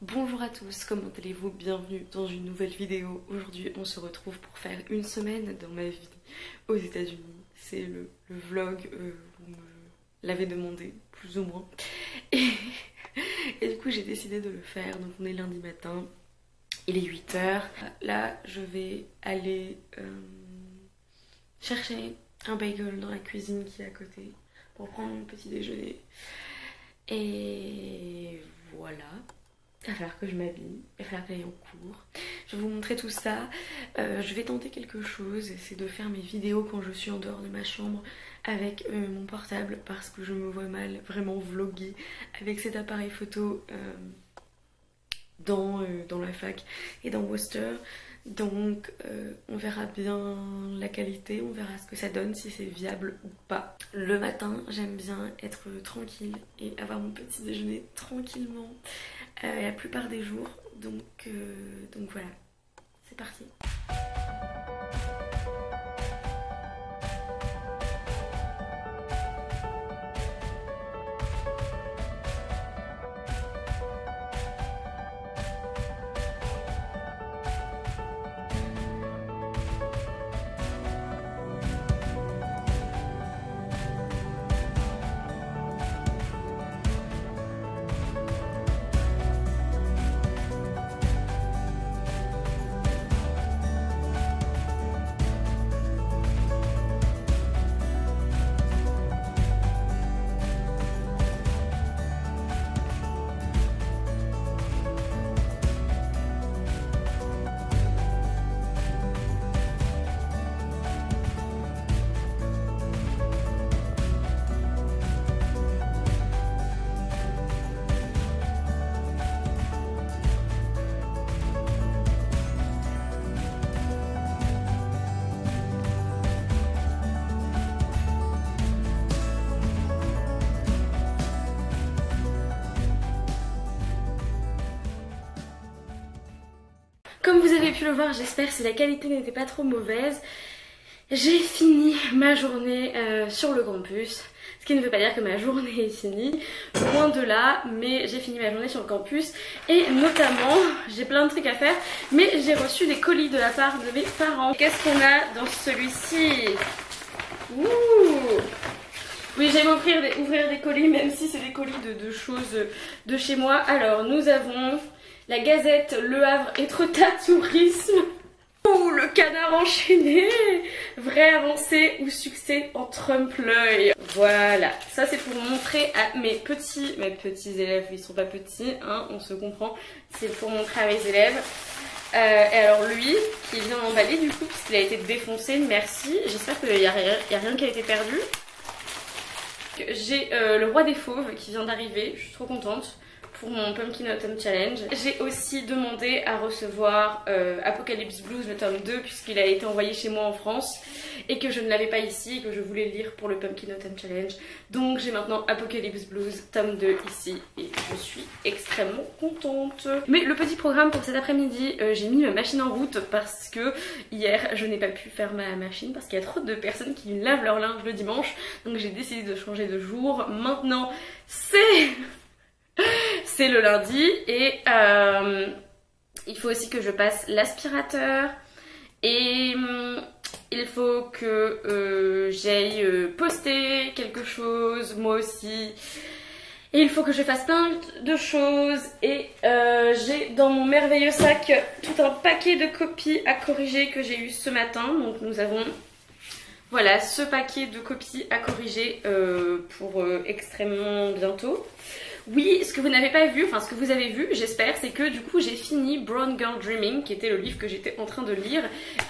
Bonjour à tous, comment allez-vous? Bienvenue dans une nouvelle vidéo. Aujourd'hui on se retrouve pour faire une semaine dans ma vie aux États-Unis. C'est le vlog, vous me l'avez demandé, plus ou moins. Et du coup j'ai décidé de le faire, donc on est lundi matin, il est 8h. Là je vais aller chercher un bagel dans la cuisine qui est à côté pour prendre mon petit déjeuner. Et voilà. Il va falloir que je m'habille, il va falloir que j'aille en cours. Je vais vous montrer tout ça. Je vais tenter quelque chose, c'est de faire mes vidéos quand je suis en dehors de ma chambre avec mon portable parce que je me vois mal vraiment vlogger avec cet appareil photo dans la fac et dans Worcester. Donc on verra bien la qualité, on verra ce que ça donne, si c'est viable ou pas. Le matin j'aime bien être tranquille et avoir mon petit déjeuner tranquillement la plupart des jours, donc voilà, c'est parti. Comme vous avez pu le voir, j'espère si la qualité n'était pas trop mauvaise, j'ai fini ma journée sur le campus. Ce qui ne veut pas dire que ma journée est finie, loin de là, mais j'ai fini ma journée sur le campus. Et notamment, j'ai plein de trucs à faire, mais j'ai reçu des colis de la part de mes parents. Qu'est-ce qu'on a dans celui-ci? Ouh! Oui, j'aime ouvrir des colis, même si c'est des colis de choses de chez moi. Alors, nous avons la Gazette, Le Havre Étretat Tourisme. Ouh, le canard enchaîné. Vraie avancée ou succès en trompe-l'œil. Voilà, ça c'est pour montrer à mes petits élèves. Ils sont pas petits, hein, on se comprend. C'est pour montrer à mes élèves. Et alors lui, qui vient d'emballer du coup, parce qu'il a été défoncé, merci. J'espère qu'il n'y a rien qui a été perdu. J'ai le Roi des Fauves qui vient d'arriver, je suis trop contente pour mon Pumpkin Autumn Challenge. J'ai aussi demandé à recevoir Apocalypse Blues, le tome 2, puisqu'il a été envoyé chez moi en France et que je ne l'avais pas ici et que je voulais le lire pour le Pumpkin Autumn Challenge. Donc j'ai maintenant Apocalypse Blues tome 2 ici et je suis extrêmement contente. Mais le petit programme pour cet après-midi, j'ai mis ma machine en route parce que hier je n'ai pas pu faire ma machine parce qu'il y a trop de personnes qui lavent leur linge le dimanche. Donc j'ai décidé de changer de jour. Maintenant c'est le lundi et il faut aussi que je passe l'aspirateur et il faut que j'aille poster quelque chose moi aussi et il faut que je fasse plein de choses et j'ai dans mon merveilleux sac tout un paquet de copies à corriger que j'ai eu ce matin. Donc nous avons voilà ce paquet de copies à corriger pour extrêmement bientôt. Oui, ce que vous n'avez pas vu, enfin ce que vous avez vu, j'espère, c'est que du coup j'ai fini Brown Girl Dreaming, qui était le livre que j'étais en train de lire.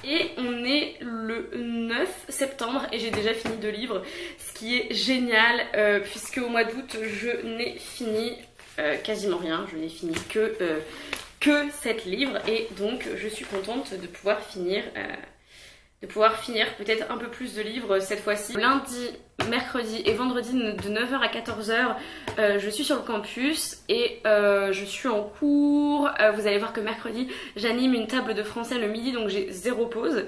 Et on est le 9 septembre et j'ai déjà fini 2 livres, ce qui est génial, puisque au mois d'août je n'ai fini quasiment rien, je n'ai fini que 7 livres. Et donc je suis contente de pouvoir finir peut-être un peu plus de livres cette fois-ci. Lundi, mercredi et vendredi de 9h à 14h, je suis sur le campus et je suis en cours. Vous allez voir que mercredi, j'anime une table de français le midi, donc j'ai 0 pause.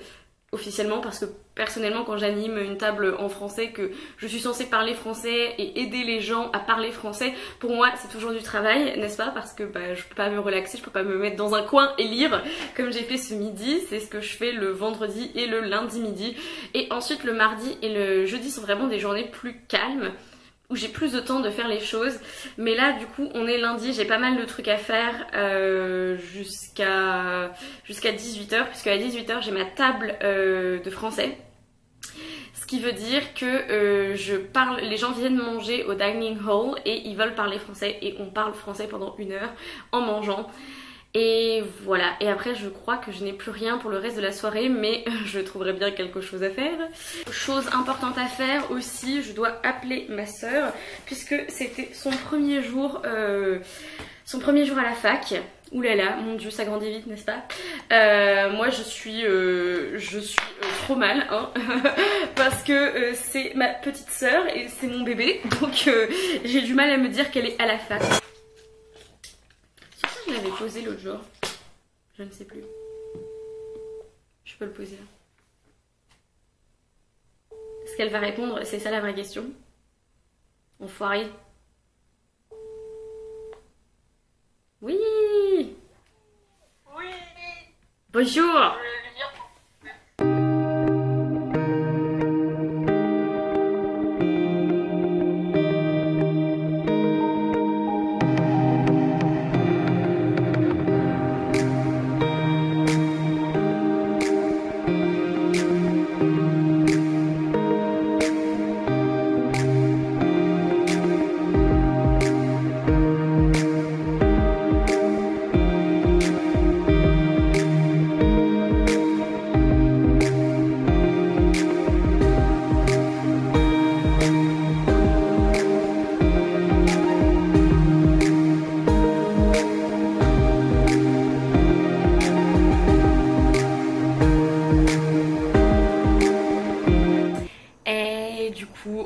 officiellement, parce que personnellement quand j'anime une table en français, que je suis censée parler français et aider les gens à parler français, pour moi c'est toujours du travail, n'est-ce pas, parce que bah, je peux pas me relaxer, je peux pas me mettre dans un coin et lire comme j'ai fait ce midi. C'est ce que je fais le vendredi et le lundi midi, et ensuite le mardi et le jeudi sont vraiment des journées plus calmes où j'ai plus de temps de faire les choses. Mais là du coup on est lundi, j'ai pas mal de trucs à faire jusqu'à 18h, puisque à 18h j'ai ma table de français. Ce qui veut dire que les gens viennent manger au dining hall et ils veulent parler français et on parle français pendant 1 heure en mangeant. Et voilà, et après je crois que je n'ai plus rien pour le reste de la soirée, mais je trouverai bien quelque chose à faire. Chose importante à faire aussi, je dois appeler ma soeur, puisque c'était son premier jour à la fac. Ouh là là, mon dieu, ça grandit vite, n'est-ce pas? Moi je suis trop mal, hein, parce que c'est ma petite soeur et c'est mon bébé, donc j'ai du mal à me dire qu'elle est à la fac. Je l'avais posé l'autre jour. Je ne sais plus. Je peux le poser là. Est-ce qu'elle va répondre? C'est ça la vraie question. Enfoiré. Oui. Oui. Bonjour.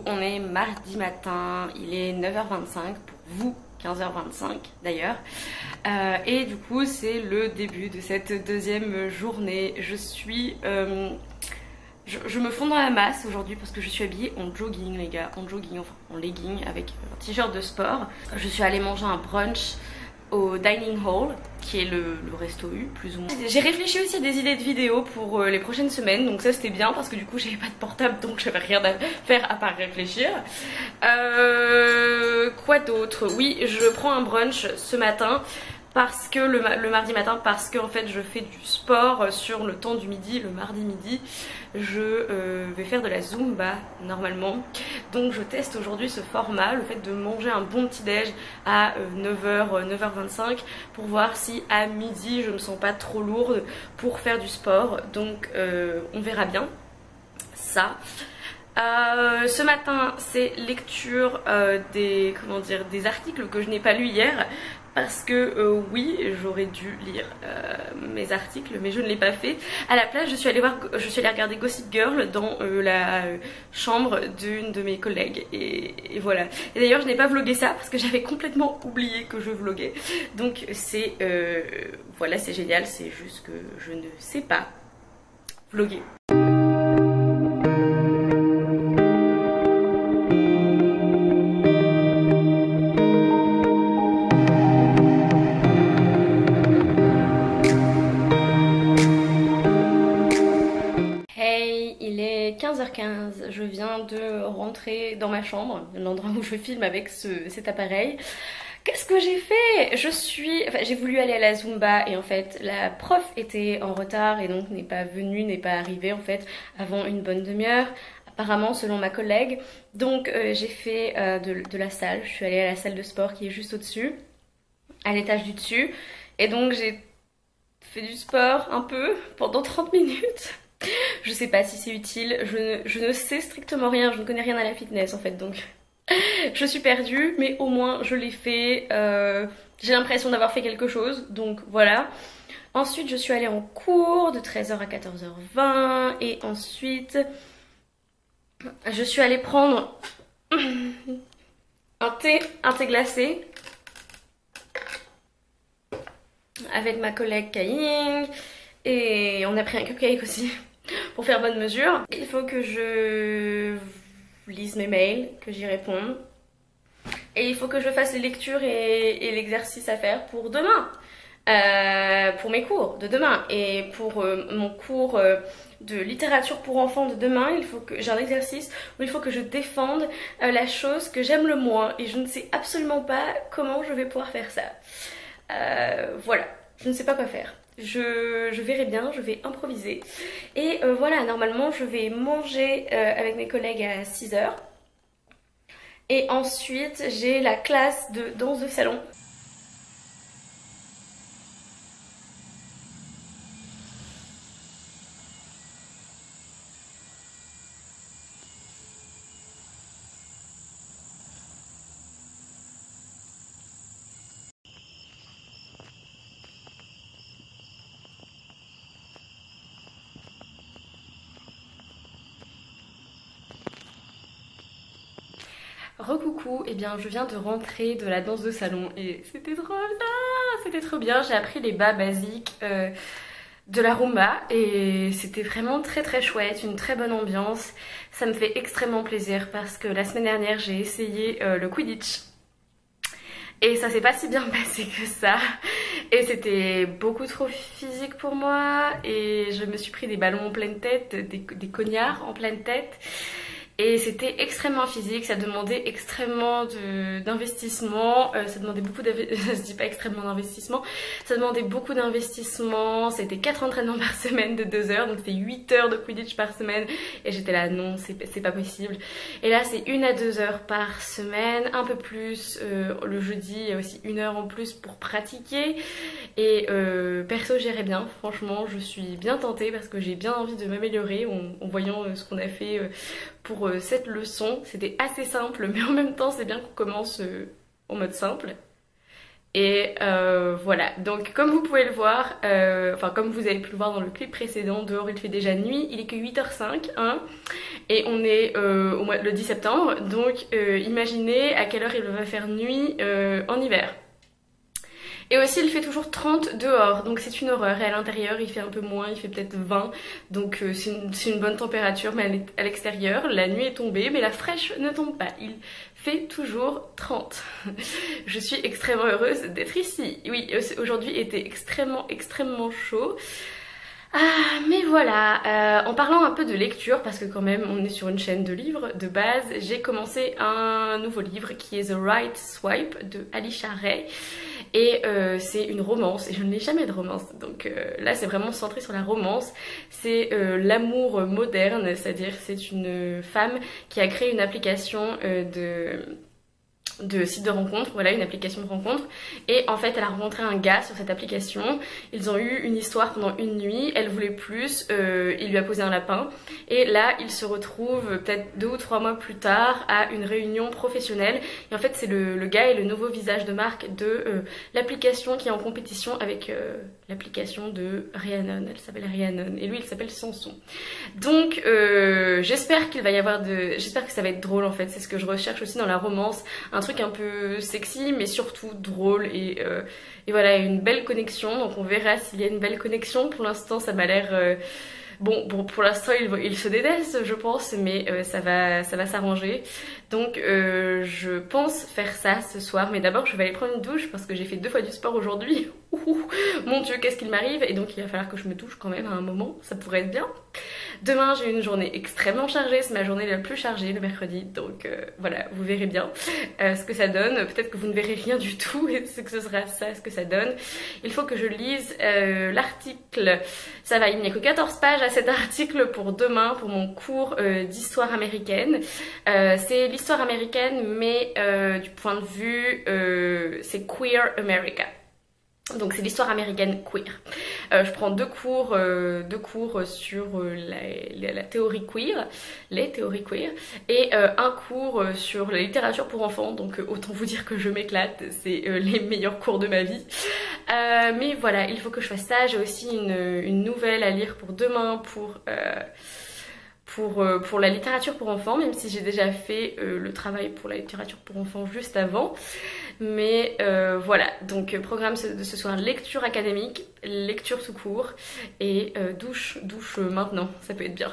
On est mardi matin, il est 9h25 pour vous, 15h25 d'ailleurs, et du coup c'est le début de cette deuxième journée. Je me fonds dans la masse aujourd'hui parce que je suis habillée en jogging les gars, en jogging, enfin en legging avec un t-shirt de sport. Je suis allée manger un brunch au dining hall, qui est le resto U plus ou moins. J'ai réfléchi aussi à des idées de vidéos pour les prochaines semaines, donc ça c'était bien parce que du coup j'avais pas de portable, donc j'avais rien à faire à part réfléchir. Quoi d'autre? Oui, je prends un brunch ce matin parce que le mardi matin, parce que en fait je fais du sport sur le temps du midi, le mardi midi. Je vais faire de la Zumba normalement, donc je teste aujourd'hui ce format, le fait de manger un bon petit déj à 9h25 pour voir si à midi je me sens pas trop lourde pour faire du sport, donc on verra bien ça. Ce matin c'est lecture des articles que je n'ai pas lus hier, parce que oui, j'aurais dû lire mes articles, mais je ne l'ai pas fait. À la place, je suis allée regarder Gossip Girl dans la chambre d'une de mes collègues, et voilà. Et d'ailleurs, je n'ai pas vlogué ça parce que j'avais complètement oublié que je vloguais. Donc c'est voilà, c'est génial. C'est juste que je ne sais pas vloguer. Il est 15h15, je viens de rentrer dans ma chambre, l'endroit où je filme avec cet appareil. Qu'est-ce que j'ai fait? J'ai voulu aller à la Zumba et en fait la prof était en retard et donc n'est pas arrivée en fait avant une bonne demi-heure, apparemment selon ma collègue. Donc j'ai fait de la salle, je suis allée à la salle de sport qui est juste au-dessus, à l'étage du dessus, et donc j'ai fait du sport un peu pendant 30 minutes. Je sais pas si c'est utile, je ne sais strictement rien, je ne connais rien à la fitness en fait, donc je suis perdue, mais au moins je l'ai fait, j'ai l'impression d'avoir fait quelque chose, donc voilà. Ensuite je suis allée en cours de 13h à 14h20, et ensuite je suis allée prendre un thé glacé avec ma collègue Kaing, et on a pris un cupcake aussi. pour faire bonne mesure. Il faut que je lise mes mails, que j'y réponde. Et il faut que je fasse les lectures et l'exercice à faire pour demain. Pour mes cours de demain. Et pour mon cours de littérature pour enfants de demain, il faut que j'ai un exercice où il faut que je défende la chose que j'aime le moins. Et je ne sais absolument pas comment je vais pouvoir faire ça. Voilà, je ne sais pas quoi faire. Je verrai bien, je vais improviser. Et voilà, normalement je vais manger avec mes collègues à 6 h. Et ensuite j'ai la classe de danse de salon. Recoucou, et bien je viens de rentrer de la danse de salon et c'était trop bien, c'était trop bien. J'ai appris les bas basiques de la rumba et c'était vraiment très très chouette, une très bonne ambiance. Ça me fait extrêmement plaisir parce que la semaine dernière j'ai essayé le Quidditch et ça s'est pas si bien passé que ça. Et c'était beaucoup trop physique pour moi et je me suis pris des ballons en pleine tête, des cognards en pleine tête. Et c'était extrêmement physique, ça demandait extrêmement d'investissement, ça demandait beaucoup d'investissement, je dis pas extrêmement d'investissement, ça demandait beaucoup d'investissement, c'était 4 entraînements par semaine de 2 heures, donc c'était 8 heures de Quidditch par semaine, et j'étais là, non, c'est pas possible. Et là c'est 1 à 2 heures par semaine, un peu plus, le jeudi il y a aussi 1 heure en plus pour pratiquer, et perso j'irais bien, franchement je suis bien tentée parce que j'ai bien envie de m'améliorer en voyant ce qu'on a fait pour cette leçon. C'était assez simple mais en même temps c'est bien qu'on commence en mode simple. Et voilà, donc comme vous pouvez le voir, enfin comme vous avez pu le voir dans le clip précédent, dehors il fait déjà nuit, il est que 8 h 05 hein, et on est le 10 septembre, donc imaginez à quelle heure il va faire nuit en hiver. Et aussi il fait toujours 30 dehors, donc c'est une horreur. Et à l'intérieur il fait un peu moins, il fait peut-être 20, donc c'est une bonne température. Mais à l'extérieur, la nuit est tombée, mais la fraîche ne tombe pas. Il fait toujours 30. Je suis extrêmement heureuse d'être ici. Oui, aujourd'hui était extrêmement chaud. Ah, mais voilà, en parlant un peu de lecture, parce que quand même on est sur une chaîne de livres de base, j'ai commencé un nouveau livre qui est The Right Swipe de Alisha Ray. Et c'est une romance, et je ne lis jamais de romance, donc là c'est vraiment centré sur la romance. C'est l'amour moderne, c'est-à-dire c'est une femme qui a créé une application de site de rencontre, voilà, une application de rencontre, et en fait elle a rencontré un gars sur cette application. Ils ont eu une histoire pendant une nuit, elle voulait plus, il lui a posé un lapin, et là ils se retrouvent peut-être 2 ou 3 mois plus tard à une réunion professionnelle, et en fait c'est le gars est le nouveau visage de marque de l'application qui est en compétition avec l'application de Rhiannon. Elle s'appelle Rhiannon et lui il s'appelle Samson. Donc j'espère qu'il va y avoir j'espère que ça va être drôle en fait, c'est ce que je recherche aussi dans la romance, un truc un peu sexy mais surtout drôle et voilà, une belle connexion. Donc on verra s'il y a une belle connexion. Pour l'instant ça m'a l'air bon, pour l'instant ils se détestent je pense, mais ça va s'arranger. Donc je pense faire ça ce soir, mais d'abord je vais aller prendre une douche parce que j'ai fait 2 fois du sport aujourd'hui. Mon dieu, qu'est-ce qu'il m'arrive, et donc il va falloir que je me douche quand même à un moment, ça pourrait être bien. Demain j'ai une journée extrêmement chargée, c'est ma journée la plus chargée le mercredi, donc voilà, vous verrez bien ce que ça donne. Peut-être que vous ne verrez rien du tout et que ce sera ça ce que ça donne. Il faut que je lise l'article, ça va, il n'y a que 14 pages à cet article pour demain, pour mon cours d'histoire américaine. C'est l'histoire américaine mais du point de vue, c'est Queer America. Donc c'est l'histoire américaine queer. Je prends 2 cours sur la théorie queer, les théories queer, et un cours sur la littérature pour enfants. Donc autant vous dire que je m'éclate, c'est les meilleurs cours de ma vie. Mais voilà, il faut que je fasse ça. J'ai aussi une nouvelle à lire pour demain, pour pour la littérature pour enfants, même si j'ai déjà fait le travail pour la littérature pour enfants juste avant. Mais voilà, donc programme de ce soir, lecture académique, lecture tout court et douche maintenant, ça peut être bien.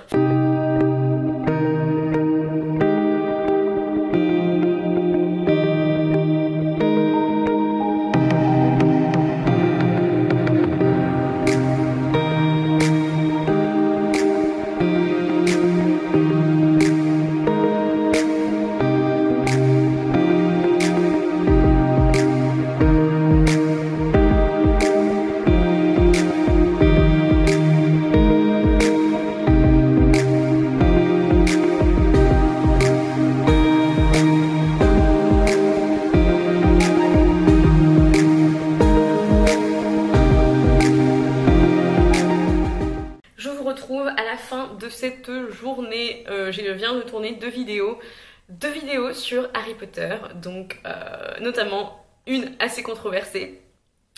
À la fin de cette journée, je viens de tourner deux vidéos sur Harry Potter, donc notamment une assez controversée,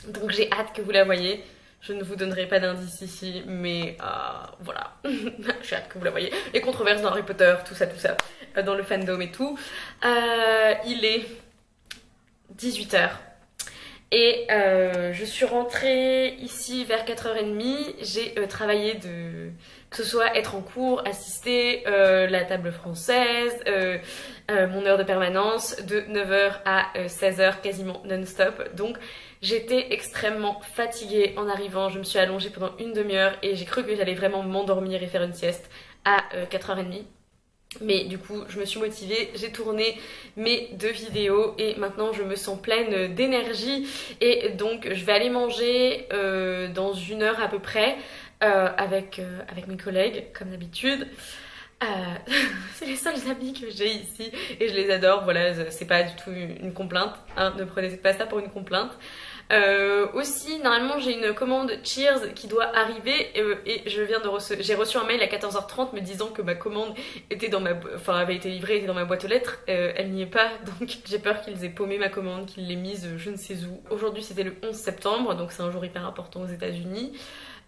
donc j'ai hâte que vous la voyez. Je ne vous donnerai pas d'indice ici, mais voilà, j'ai hâte que vous la voyez. Les controverses dans Harry Potter, tout ça, dans le fandom et tout. Il est 18h. Et je suis rentrée ici vers 4h30, j'ai travaillé que ce soit être en cours, assister, la table française, mon heure de permanence de 9h à 16h quasiment non-stop. Donc j'étais extrêmement fatiguée en arrivant, je me suis allongée pendant une demi-heure et j'ai cru que j'allais vraiment m'endormir et faire une sieste à 4h30. Mais du coup je me suis motivée, j'ai tourné mes deux vidéos et maintenant je me sens pleine d'énergie et donc je vais aller manger dans une heure à peu près avec mes collègues comme d'habitude. C'est les seuls amis que j'ai ici et je les adore, voilà, c'est pas du tout une complainte, hein, ne prenez pas ça pour une complainte. Aussi, normalement j'ai une commande Cheers qui doit arriver et j'ai reçu un mail à 14h30 me disant que ma commande était avait été livrée, était dans ma boîte aux lettres. Elle n'y est pas, donc j'ai peur qu'ils aient paumé ma commande, qu'ils l'aient mise je ne sais où. Aujourd'hui c'était le 11 septembre, donc c'est un jour hyper important aux États-Unis.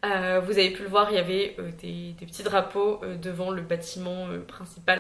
Vous avez pu le voir, il y avait des petits drapeaux devant le bâtiment principal.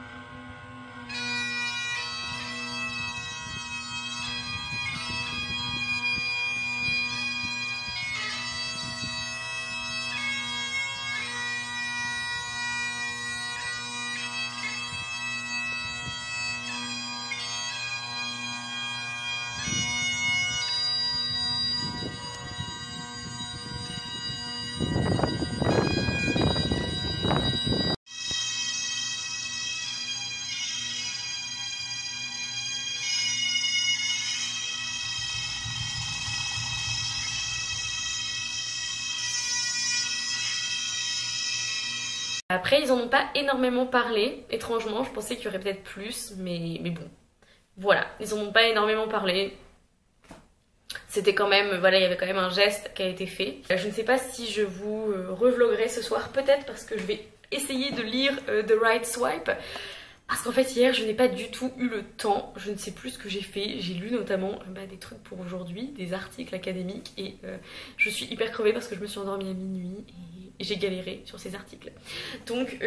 Après, ils en ont pas énormément parlé, étrangement, je pensais qu'il y aurait peut-être plus, mais bon. Voilà, ils en ont pas énormément parlé. C'était quand même, voilà, il y avait quand même un geste qui a été fait. Je ne sais pas si je vous revloguerai ce soir, peut-être parce que je vais essayer de lire The Right Swipe. Parce qu'en fait hier je n'ai pas du tout eu le temps, je ne sais plus ce que j'ai fait, j'ai lu notamment des trucs pour aujourd'hui, des articles académiques et je suis hyper crevée parce que je me suis endormie à minuit et j'ai galéré sur ces articles. Donc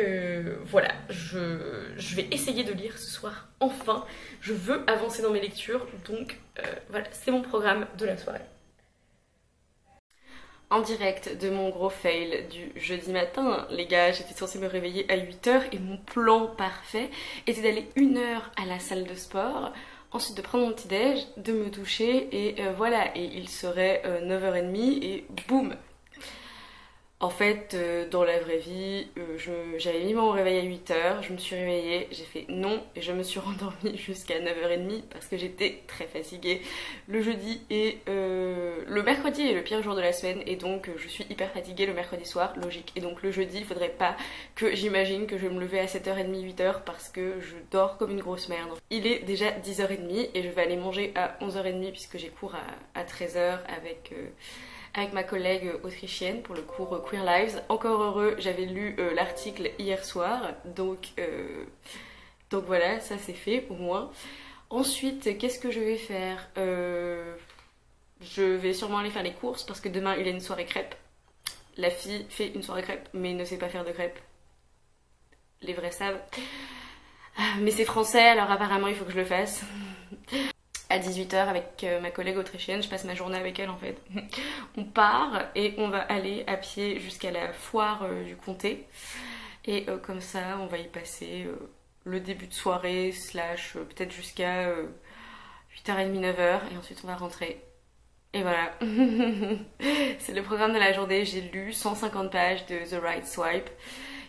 voilà, je vais essayer de lire ce soir, enfin, je veux avancer dans mes lectures, donc voilà, c'est mon programme de la soirée. En direct de mon gros fail du jeudi matin, les gars, j'étais censée me réveiller à 8h et mon plan parfait était d'aller 1 heure à la salle de sport, ensuite de prendre mon petit déj, de me doucher et voilà, et il serait 9h30 et boum. En fait, dans la vraie vie, j'avais mis mon réveil à 8h, je me suis réveillée, j'ai fait non et je me suis rendormie jusqu'à 9h30 parce que j'étais très fatiguée. Le jeudi et le mercredi est le pire jour de la semaine et donc je suis hyper fatiguée le mercredi soir, logique. Et donc le jeudi, il faudrait pas que j'imagine que je vais me lever à 7h30, 8h parce que je dors comme une grosse merde. Il est déjà 10h30 et je vais aller manger à 11h30 puisque j'ai cours à 13h avec ma collègue autrichienne pour le cours Queer Lives. Encore heureux, j'avais lu l'article hier soir, donc voilà, ça c'est fait au moins. Ensuite, qu'est-ce que je vais faire Je vais sûrement aller faire les courses parce que demain il y a une soirée crêpes. La fille fait une soirée crêpes mais ne sait pas faire de crêpes. les vrais savent. Mais c'est français, alors apparemment il faut que je le fasse. À 18 h avec ma collègue autrichienne, je passe ma journée avec elle en fait. On part et on va aller à pied jusqu'à la foire du comté. Et comme ça, on va y passer le début de soirée, slash peut-être jusqu'à 8h30, 9h. Et ensuite on va rentrer. Et voilà. C'est le programme de la journée. J'ai lu 150 pages de The Right Swipe.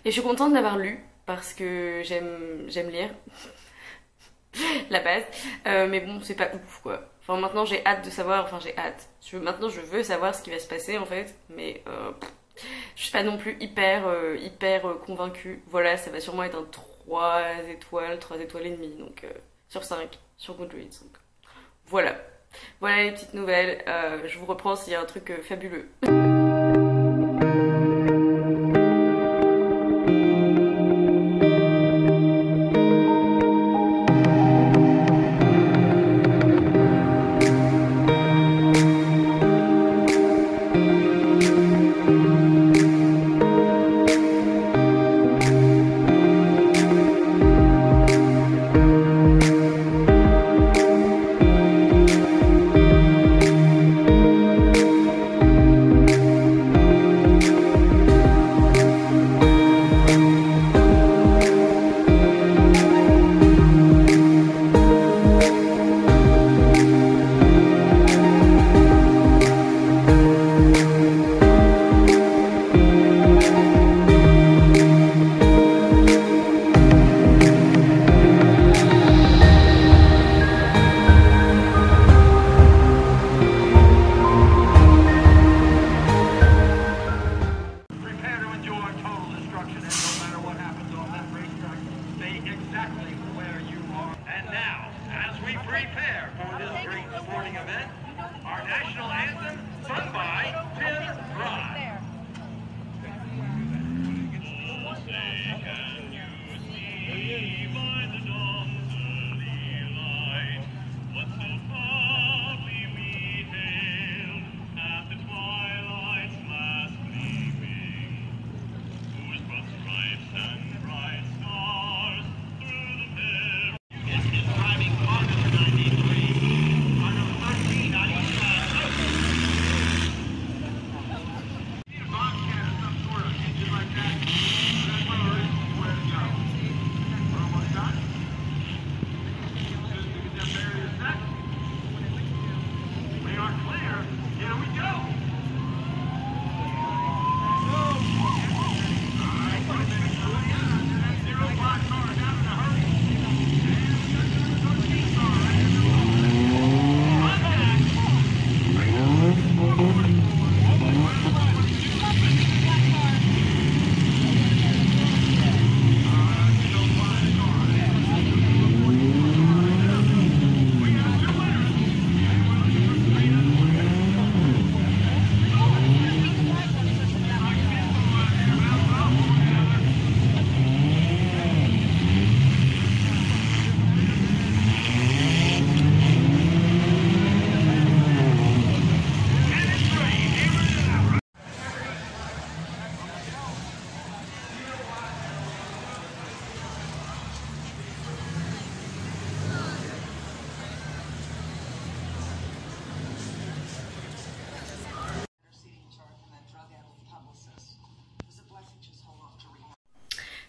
Et je suis contente d'avoir lu parce que j'aime lire. La base. Mais bon, c'est pas ouf quoi. Enfin maintenant j'ai hâte de savoir, enfin j'ai hâte. Maintenant je veux savoir ce qui va se passer en fait. Mais je suis pas non plus hyper convaincue. Voilà, ça va sûrement être un 3 étoiles, 3 étoiles et demie. Donc sur 5 sur Goodreads. Donc voilà. Voilà les petites nouvelles. Je vous reprends s'il y a un truc fabuleux.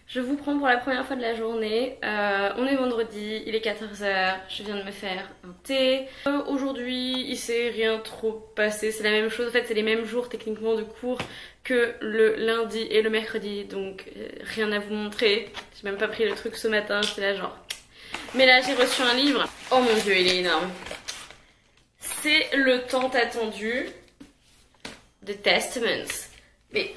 Je vous prends pour la première fois de la journée. On est vendredi, il est 14 h, je viens de me faire un thé. Aujourd'hui, il s'est rien trop passé, c'est la même chose. En fait, c'est les mêmes jours techniquement de cours que le lundi et le mercredi, donc rien à vous montrer. J'ai même pas pris le truc ce matin, j'étais là genre... Mais là, j'ai reçu un livre. Oh mon dieu, il est énorme. C'est le tant attendu The Testaments.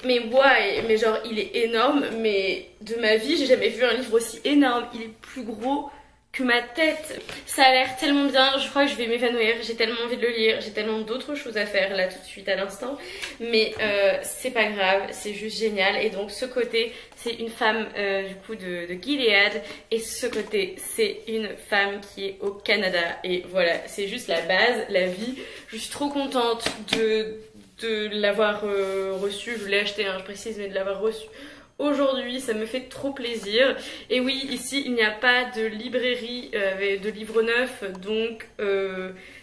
Mais ouais, mais genre il est énorme, mais de ma vie j'ai jamais vu un livre aussi énorme. Il est plus gros que ma tête. Ça a l'air tellement bien, je crois que je vais m'évanouir. J'ai tellement envie de le lire, j'ai tellement d'autres choses à faire là tout de suite à l'instant. Mais c'est pas grave, c'est juste génial. Et donc ce côté c'est une femme du coup de Gilead, et ce côté c'est une femme qui est au Canada. Et voilà, c'est juste la base, la vie. Je suis trop contente de l'avoir reçu, je l'ai acheté, hein, je précise, mais de l'avoir reçu aujourd'hui, ça me fait trop plaisir. Et oui, ici il n'y a pas de librairie avec de livres neufs, donc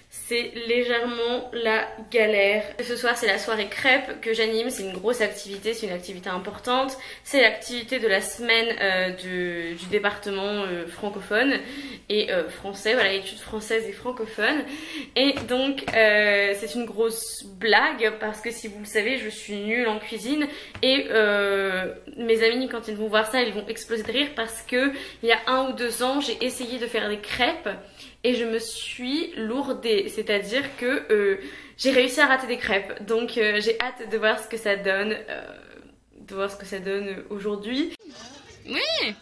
c'est légèrement la galère. Ce soir c'est la soirée crêpes que j'anime, c'est une grosse activité, c'est une activité importante. C'est l'activité de la semaine du département francophone et français, voilà, études françaises et francophones. Et donc c'est une grosse blague parce que si vous le savez, je suis nulle en cuisine et mes amis quand ils vont voir ça, ils vont exploser de rire parce que il y a 1 ou 2 ans, j'ai essayé de faire des crêpes et je me suis lourdée, c'est-à-dire que j'ai réussi à rater des crêpes. Donc j'ai hâte de voir ce que ça donne, aujourd'hui. Oui.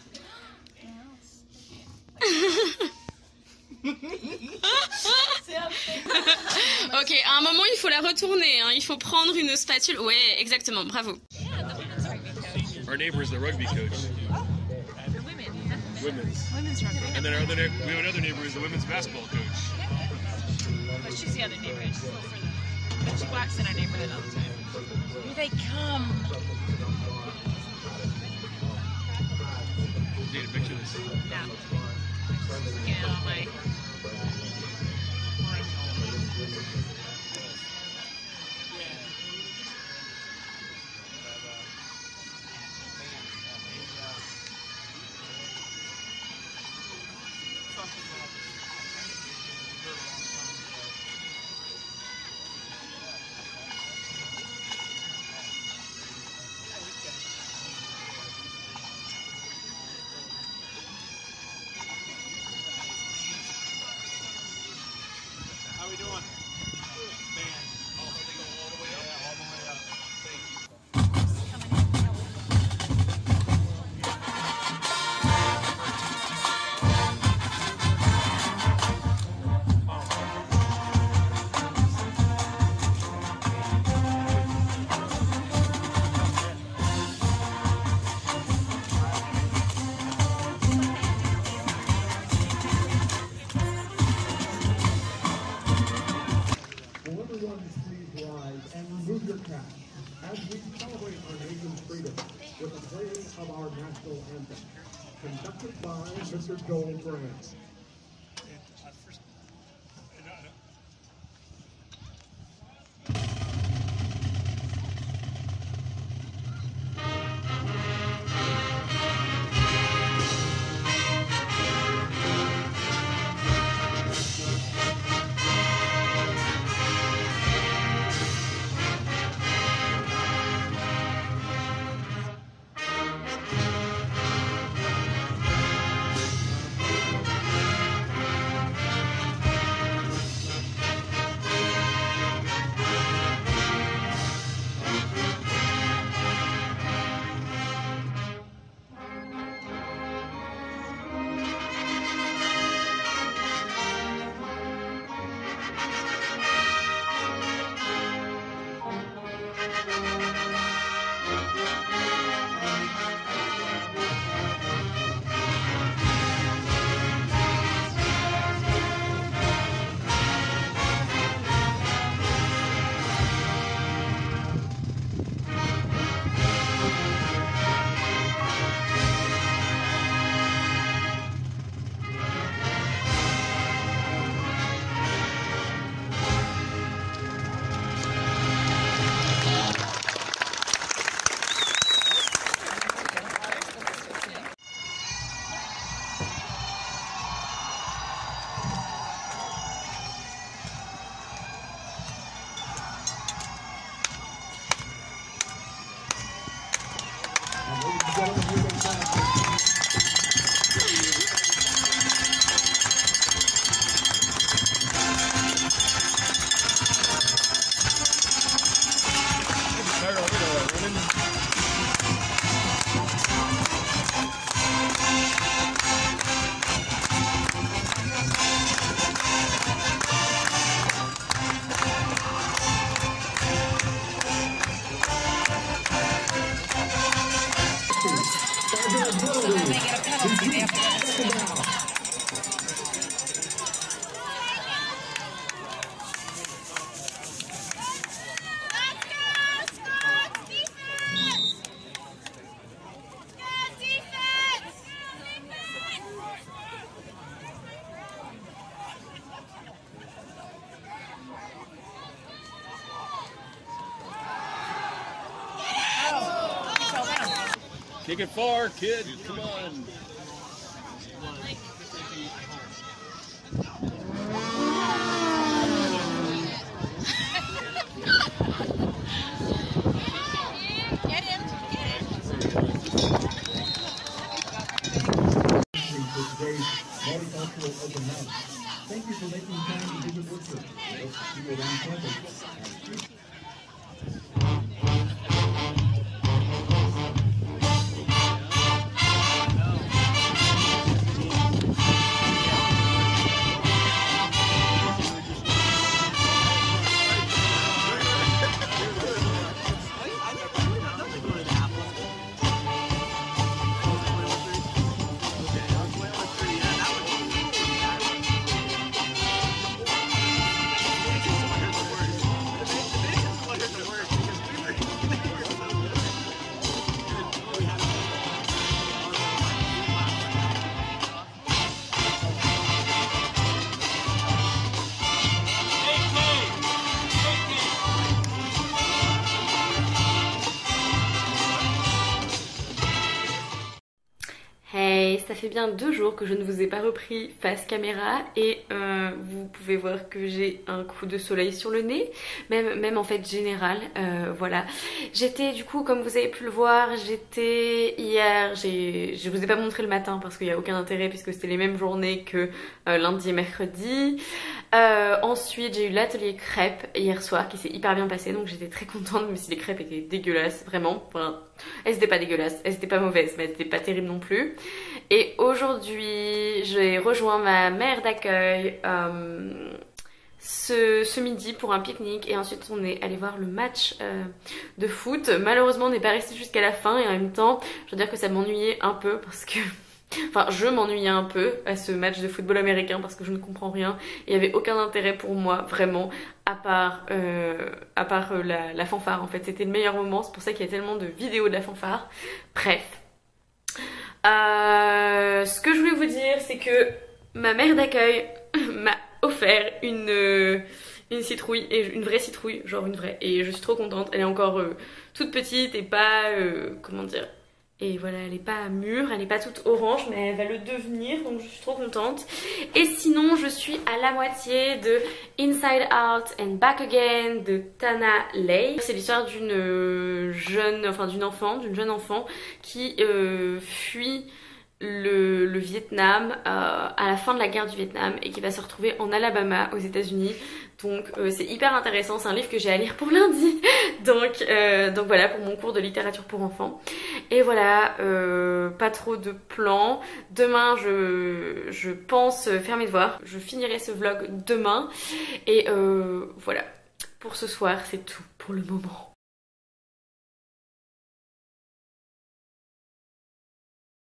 Ok, à un moment il faut la retourner, hein. Il faut prendre une spatule. Ouais, exactement, bravo. Our neighbor is the rugby coach. Women's rugby. And then we have another neighbor who's the women's basketball coach. But she's the other neighbor. She's a little further. But she walks in our neighborhood all the time. Here they come. Take a picture of this. Yeah. Looking at all my... How we doing? Man. Oh, they go all the way up? Yeah, all the way up. Thank you. Everyone, please rise and remove your cap as we celebrate our nation's freedom with the playing of our national anthem, conducted by Mr. Joel Grant. Kick it far, kid. Come on. Get him. For today's multicultural open house. Thank you for making time to visit Woodford. We'll see you around campus. Hey, ça fait bien 2 jours que je ne vous ai pas repris face caméra et vous pouvez voir que j'ai un coup de soleil sur le nez, même en fait général, voilà. J'étais du coup, comme vous avez pu le voir, j'étais hier, je vous ai pas montré le matin parce qu'il n'y a aucun intérêt puisque c'était les mêmes journées que lundi et mercredi. Ensuite j'ai eu l'atelier crêpes hier soir qui s'est hyper bien passé, donc j'étais très contente, même si les crêpes étaient dégueulasses, vraiment. Enfin, elles étaient pas dégueulasses, elles étaient pas mauvaises, mais elles étaient pas terribles non plus. Et aujourd'hui j'ai rejoint ma mère d'accueil ce midi pour un pique-nique et ensuite on est allé voir le match de foot. Malheureusement on n'est pas resté jusqu'à la fin et en même temps je veux dire que ça m'ennuyait un peu parce que enfin je m'ennuyais un peu à ce match de football américain parce que je ne comprends rien. Il n'y avait aucun intérêt pour moi vraiment à part la fanfare en fait. C'était le meilleur moment, c'est pour ça qu'il y a tellement de vidéos de la fanfare. Bref. Ce que je voulais vous dire c'est que ma mère d'accueil m'a offert une citrouille, et une vraie citrouille, genre une vraie, et je suis trop contente. Elle est encore toute petite et pas, comment dire, et voilà, elle est pas mûre, elle est pas toute orange, mais elle va le devenir, donc je suis trop contente. Et sinon je suis à la moitié de Inside Out and Back Again de Tana Lei. C'est l'histoire d'une jeune enfant qui fuit le Vietnam à la fin de la guerre du Vietnam et qui va se retrouver en Alabama aux États-Unis. Donc c'est hyper intéressant, c'est un livre que j'ai à lire pour lundi. Donc voilà, pour mon cours de littérature pour enfants. Et voilà, pas trop de plans. Demain je pense faire mes devoirs. Je finirai ce vlog demain. Et voilà, pour ce soir c'est tout pour le moment.